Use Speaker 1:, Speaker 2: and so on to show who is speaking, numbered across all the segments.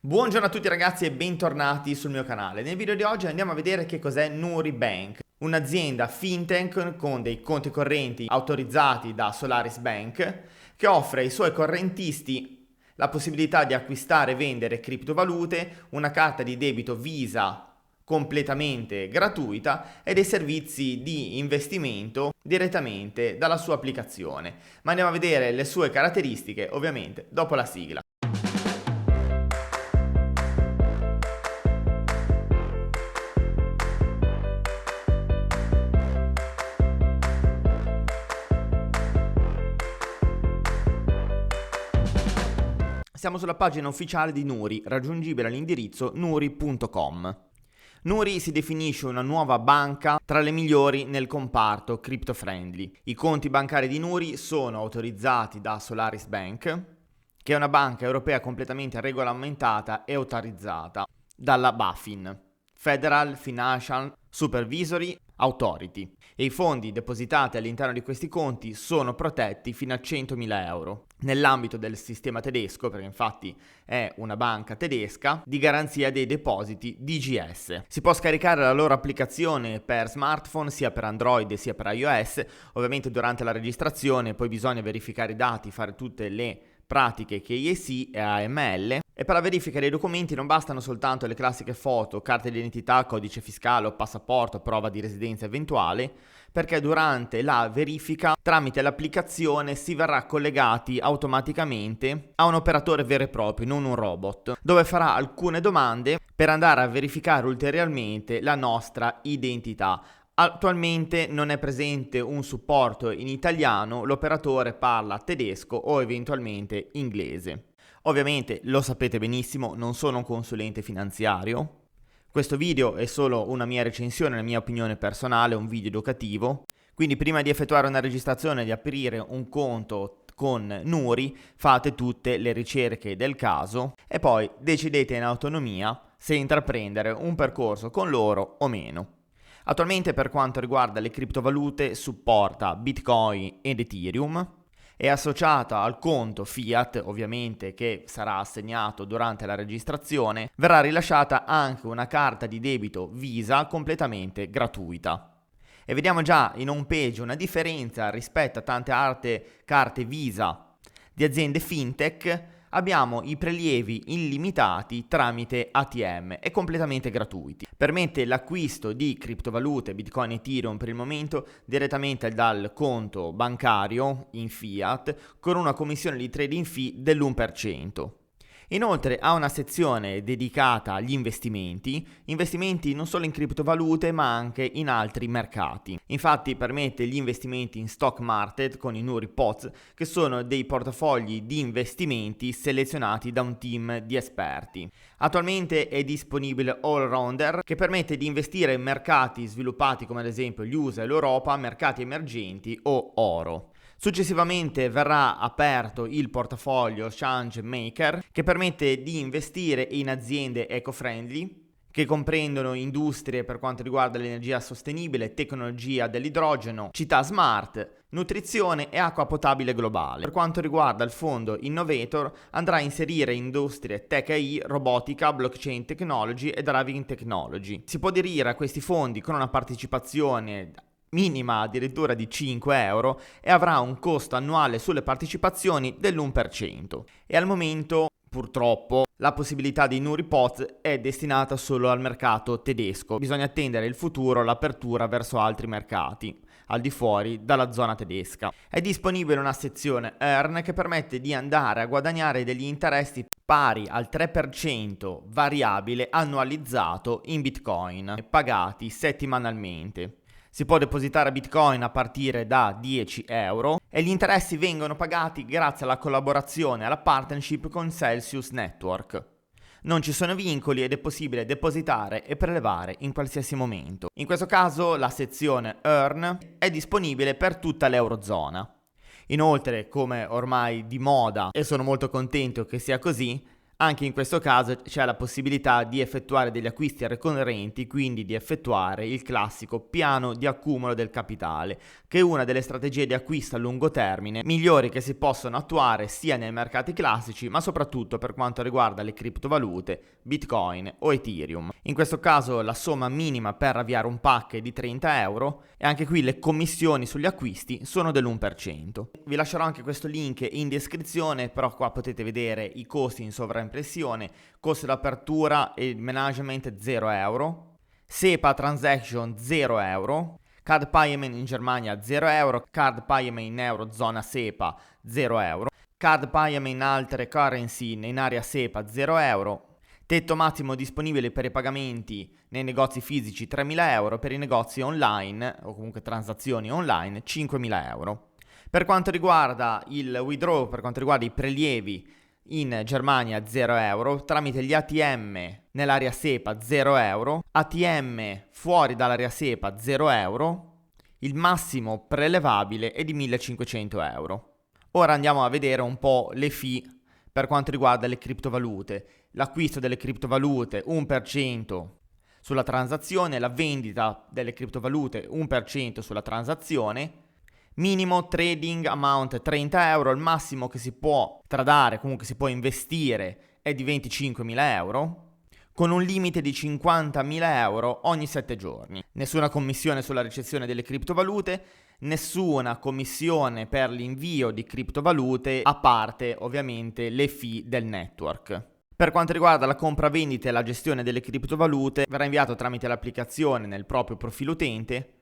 Speaker 1: Buongiorno a tutti ragazzi e bentornati sul mio canale. Nel video di oggi andiamo a vedere che cos'è Nuri Bank, un'azienda fintech con dei conti correnti autorizzati da Solaris Bank che offre ai suoi correntisti la possibilità di acquistare e vendere criptovalute, una carta di debito Visa completamente gratuita e dei servizi di investimento direttamente dalla sua applicazione. Ma andiamo a vedere le sue caratteristiche ovviamente dopo la sigla. Siamo sulla pagina ufficiale di Nuri, raggiungibile all'indirizzo nuri.com. Nuri si definisce una nuova banca tra le migliori nel comparto crypto friendly. I conti bancari di Nuri sono autorizzati da Solaris Bank, che è una banca europea completamente regolamentata e autorizzata dalla BaFin, Federal Financial Supervisory Authority, e i fondi depositati all'interno di questi conti sono protetti fino a 100.000 euro nell'ambito del sistema tedesco, perché infatti è una banca tedesca, di garanzia dei depositi DGS. Si può scaricare la loro applicazione per smartphone sia per Android sia per iOS. Ovviamente durante la registrazione poi bisogna verificare i dati, fare tutte le pratiche KYC e AML, e per la verifica dei documenti non bastano soltanto le classiche foto, carte d'identità, codice fiscale o passaporto, prova di residenza eventuale, perché durante la verifica tramite l'applicazione si verrà collegati automaticamente a un operatore vero e proprio, non un robot, dove farà alcune domande per andare a verificare ulteriormente la nostra identità. Attualmente non è presente un supporto in italiano, l'operatore parla tedesco o eventualmente inglese. Ovviamente lo sapete benissimo, non sono un consulente finanziario. Questo video è solo una mia recensione, la mia opinione personale, un video educativo. Quindi prima di effettuare una registrazione e di aprire un conto con Nuri, fate tutte le ricerche del caso e poi decidete in autonomia se intraprendere un percorso con loro o meno. Attualmente per quanto riguarda le criptovalute supporta Bitcoin ed Ethereum, è associata al conto Fiat, ovviamente, che sarà assegnato durante la registrazione. Verrà rilasciata anche una carta di debito Visa completamente gratuita. E vediamo già in home page una differenza rispetto a tante altre carte Visa di aziende fintech. Abbiamo i prelievi illimitati tramite ATM e completamente gratuiti. Permette l'acquisto di criptovalute, Bitcoin e Ethereum per il momento, direttamente dal conto bancario in fiat con una commissione di trading fee dell'1%. Inoltre ha una sezione dedicata agli investimenti non solo in criptovalute ma anche in altri mercati. Infatti permette gli investimenti in stock market con i Nuri Pots, che sono dei portafogli di investimenti selezionati da un team di esperti. Attualmente è disponibile All Rounder, che permette di investire in mercati sviluppati come ad esempio gli USA e l'Europa, mercati emergenti o oro. Successivamente verrà aperto il portafoglio Change Maker, che permette di investire in aziende eco-friendly che comprendono industrie per quanto riguarda l'energia sostenibile, tecnologia dell'idrogeno, città smart, nutrizione e acqua potabile globale. Per quanto riguarda il fondo Innovator, andrà a inserire industrie tech AI, robotica, blockchain technology e driving technology. Si può aderire a questi fondi con una partecipazione minima addirittura di 5 euro e avrà un costo annuale sulle partecipazioni dell'1%. E al momento, purtroppo, la possibilità di Nuri Pots è destinata solo al mercato tedesco. Bisogna attendere il futuro, l'apertura verso altri mercati al di fuori dalla zona tedesca. È disponibile una sezione Earn che permette di andare a guadagnare degli interessi pari al 3% variabile annualizzato in Bitcoin, pagati settimanalmente. Si può depositare Bitcoin a partire da 10 euro e gli interessi vengono pagati grazie alla collaborazione e alla partnership con Celsius Network. Non ci sono vincoli ed è possibile depositare e prelevare in qualsiasi momento. In questo caso la sezione Earn è disponibile per tutta l'Eurozona. Inoltre, come ormai di moda, e sono molto contento che sia così, Anche in questo caso c'è la possibilità di effettuare degli acquisti ricorrenti, quindi di effettuare il classico piano di accumulo del capitale, che è una delle strategie di acquisto a lungo termine migliori che si possono attuare sia nei mercati classici, ma soprattutto per quanto riguarda le criptovalute, Bitcoin o Ethereum. In questo caso la somma minima per avviare un pack è di 30 euro e anche qui le commissioni sugli acquisti sono dell'1%. Vi lascerò anche questo link in descrizione, però qua potete vedere i costi in sovraimpressione, costo d'apertura e management 0 euro, SEPA transaction 0 euro, card payment in Germania 0 euro, card payment in eurozona SEPA 0 euro, card payment in altre currency in area SEPA 0 euro, tetto massimo disponibile per i pagamenti nei negozi fisici 3.000 euro, per i negozi online o comunque transazioni online 5.000 euro. Per quanto riguarda il withdraw, per quanto riguarda i prelievi, in Germania 0 euro, tramite gli ATM nell'area SEPA 0 euro, ATM fuori dall'area SEPA 0 euro, il massimo prelevabile è di 1.500 euro. Ora andiamo a vedere un po' le fee per quanto riguarda le criptovalute. L'acquisto delle criptovalute 1% sulla transazione, la vendita delle criptovalute 1% sulla transazione, minimo trading amount 30 euro, il massimo che si può tradare, comunque si può investire è di 25.000 euro, con un limite di 50.000 euro ogni 7 giorni. Nessuna commissione sulla ricezione delle criptovalute, nessuna commissione per l'invio di criptovalute, a parte ovviamente le fee del network. Per quanto riguarda la compravendita e la gestione delle criptovalute, verrà inviato tramite l'applicazione nel proprio profilo utente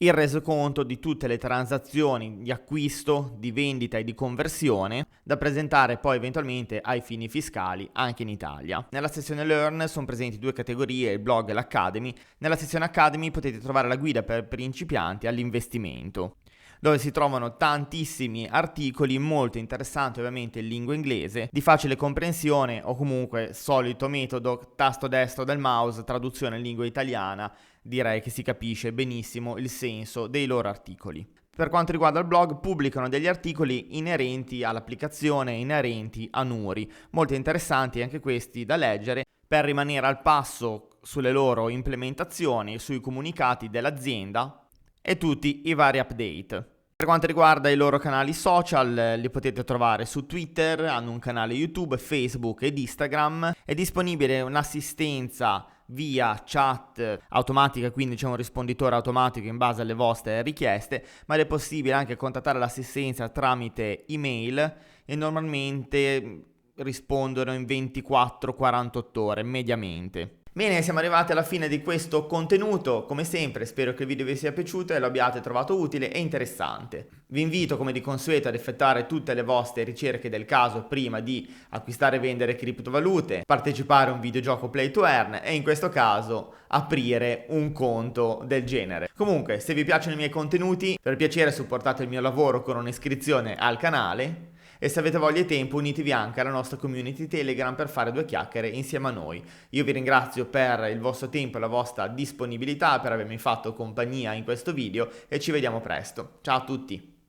Speaker 1: il resoconto di tutte le transazioni di acquisto, di vendita e di conversione da presentare poi eventualmente ai fini fiscali anche in Italia. Nella sezione Learn sono presenti 2 categorie, il blog e l'Academy. Nella sezione Academy potete trovare la guida per principianti all'investimento, dove si trovano tantissimi articoli molto interessanti, ovviamente in lingua inglese, di facile comprensione o comunque solito metodo, tasto destro del mouse, traduzione in lingua italiana, direi che si capisce benissimo il senso dei loro articoli. Per quanto riguarda il blog, pubblicano degli articoli inerenti all'applicazione, inerenti a Nuri, molto interessanti anche questi da leggere per rimanere al passo sulle loro implementazioni, sui comunicati dell'azienda e tutti i vari update. Per quanto riguarda i loro canali social, li potete trovare su Twitter, hanno un canale YouTube, Facebook ed Instagram. È disponibile un'assistenza via chat automatica, quindi c'è un risponditore automatico in base alle vostre richieste, ma è possibile anche contattare l'assistenza tramite email e normalmente rispondono in 24-48 ore mediamente. Bene, siamo arrivati alla fine di questo contenuto. Come sempre spero che il video vi sia piaciuto e lo abbiate trovato utile e interessante. Vi invito come di consueto ad effettuare tutte le vostre ricerche del caso prima di acquistare e vendere criptovalute, partecipare a un videogioco play to earn e in questo caso aprire un conto del genere. Comunque, se vi piacciono i miei contenuti, per piacere supportate il mio lavoro con un'iscrizione al canale. E se avete voglia e tempo unitevi anche alla nostra community Telegram per fare 2 chiacchiere insieme a noi. Io vi ringrazio per il vostro tempo e la vostra disponibilità, per avermi fatto compagnia in questo video e ci vediamo presto. Ciao a tutti!